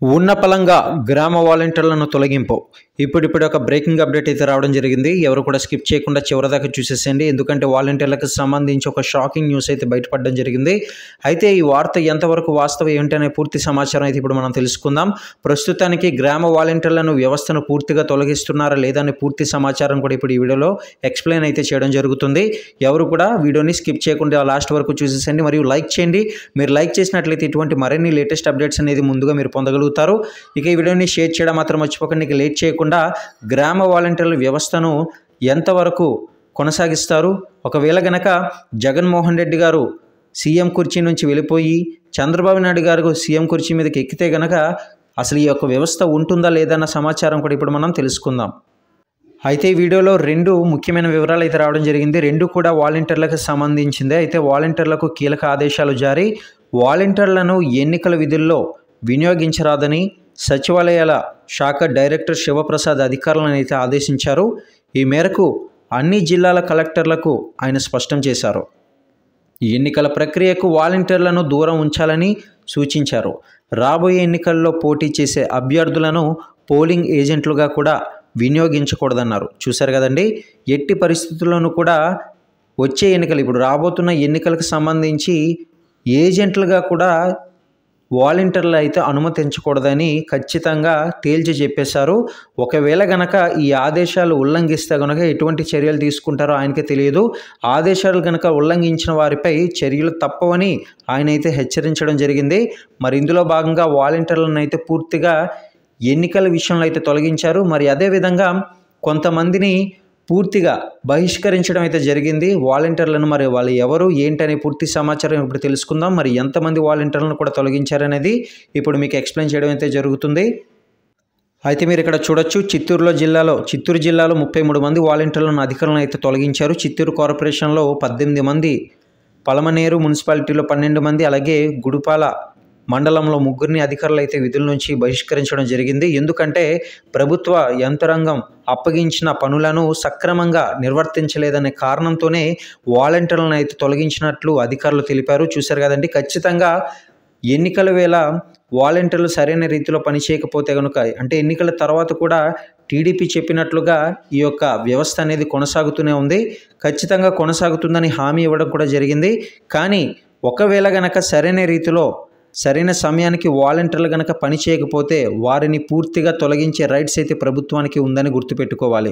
ఉన్నపలంగా గ్రామ వాలంటీర్లను తొలగింపు. ఇప్పుడు ఒక బ్రేకింగ్ అప్డేట్ అయితే రావడం జరిగింది. ఎవరు కూడా స్కిప్ చేయకుండా చివరిదాకా చూసేసేయండి. ఎందుకంటే వాలంటీర్లకు సంబంధించి ఒక షాకింగ్ న్యూస్ అయితే బయటపడడం జరిగింది. అయితే ఈ వార్త ఎంతవరకు వాస్తవం ఏంటనే పూర్తి సమాచారం అయితే ఇప్పుడు మనం తెలుసుకుందాం. ప్రస్తుతానికి గ్రామ వాలంటీర్లను వ్యవస్థను పూర్తిగా తొలగిస్తున్నారా లేదా అనే పూర్తి సమాచారం కూడా ఇప్పుడు ఈ వీడియోలో ఎక్స్ప్లెయిన్ అయితే చేయడం జరుగుతుంది. ఎవరు కూడా వీడియోని స్కిప్ చేయకుండా లాస్ట్ వరకు చూసేసేయండి మరియు లైక్ చేయండి. మీరు లైక్ చేసినట్లయితే ఇటువంటి మరిన్ని లేటెస్ట్ అప్డేట్స్ అనేది ముందుగా మీరు పొందగలుగుతారు. ఇక ఈ వీడియోని షేర్ చేయడం మాత్రం మర్చిపోకండి. ఇక లేట్ చేయకుండా గ్రామ వాలంటీర్ల వ్యవస్థను ఎంతవరకు కొనసాగిస్తారు, ఒకవేళ గనక జగన్మోహన్ రెడ్డి గారు సీఎం కుర్చీ నుంచి వెళ్ళిపోయి చంద్రబాబు నాయుడు గారు సీఎం కుర్చీ మీదకి ఎక్కితే గనక అసలు ఈ యొక్క వ్యవస్థ ఉంటుందా లేదా అన్న సమాచారం కూడా ఇప్పుడు మనం తెలుసుకుందాం. అయితే ఈ వీడియోలో రెండు ముఖ్యమైన వివరాలు అయితే రావడం జరిగింది. రెండు కూడా వాలంటీర్లకు సంబంధించిందే. అయితే వాలంటీర్లకు కీలక ఆదేశాలు జారీ. వాలంటీర్లను ఎన్నికల విధుల్లో వినియోగించరాదని సచివాలయాల శాఖ డైరెక్టర్ శివప్రసాద్ అధికారులను అయితే ఆదేశించారు. ఈ మేరకు అన్ని జిల్లాల కలెక్టర్లకు ఆయన స్పష్టం చేశారు. ఎన్నికల ప్రక్రియకు వాలంటీర్లను దూరం ఉంచాలని సూచించారు. రాబోయే ఎన్నికల్లో పోటీ చేసే అభ్యర్థులను పోలింగ్ ఏజెంట్లుగా కూడా వినియోగించకూడదన్నారు. చూశారు కదండి, ఎట్టి పరిస్థితుల్లోనూ కూడా వచ్చే ఎన్నికలు, ఇప్పుడు రాబోతున్న ఎన్నికలకు సంబంధించి ఏజెంట్లుగా కూడా వాలంటీర్లు అయితే అనుమతించకూడదని ఖచ్చితంగా తేల్చి చెప్పేశారు. ఒకవేళ గనక ఈ ఆదేశాలు ఉల్లంఘిస్తే కనుక ఎటువంటి చర్యలు తీసుకుంటారో ఆయనకే తెలియదు. ఆదేశాలు కనుక ఉల్లంఘించిన వారిపై చర్యలు తప్పవని ఆయన అయితే హెచ్చరించడం జరిగింది. మరి ఇందులో భాగంగా వాలంటీర్లను అయితే పూర్తిగా ఎన్నికల విషయంలో అయితే తొలగించారు. మరి అదేవిధంగా కొంతమందిని పూర్తిగా బహిష్కరించడం అయితే జరిగింది వాలంటీర్లను. మరి వాళ్ళు ఎవరు ఏంటనే పూర్తి సమాచారం ఇప్పుడు తెలుసుకుందాం. మరి ఎంతమంది వాలంటీర్లను కూడా తొలగించారనేది ఇప్పుడు మీకు ఎక్స్ప్లెయిన్ చేయడం అయితే జరుగుతుంది. అయితే మీరు ఇక్కడ చూడొచ్చు, చిత్తూరు జిల్లాలో 33 మంది వాలంటీర్లను అధికారులను అయితే తొలగించారు. చిత్తూరు కార్పొరేషన్లో 18 మంది, పలమనేరు మున్సిపాలిటీలో 12 మంది, అలాగే గుడిపాల మండలంలో 3 అధికారులు అయితే విధుల నుంచి బహిష్కరించడం జరిగింది. ఎందుకంటే ప్రభుత్వ యంత్రాంగం అప్పగించిన పనులను సక్రమంగా నిర్వర్తించలేదనే కారణంతోనే వాలంటీర్లను అయితే తొలగించినట్లు అధికారులు తెలిపారు. చూశారు కదండి, ఖచ్చితంగా ఎన్నికల వేళ వాలంటీర్లు సరైన రీతిలో పనిచేయకపోతే కనుక, అంటే ఎన్నికల తర్వాత కూడా టీడీపీ చెప్పినట్లుగా ఈ యొక్క వ్యవస్థ అనేది కొనసాగుతూనే ఉంది. ఖచ్చితంగా కొనసాగుతుందని హామీ ఇవ్వడం కూడా జరిగింది. కానీ ఒకవేళ గనక సరైన రీతిలో సరైన సమయానికి వాలంటీర్లు గనక పని చేయకపోతే వారిని పూర్తిగా తొలగించే రైట్స్ అయితే ప్రభుత్వానికి ఉందని గుర్తుపెట్టుకోవాలి.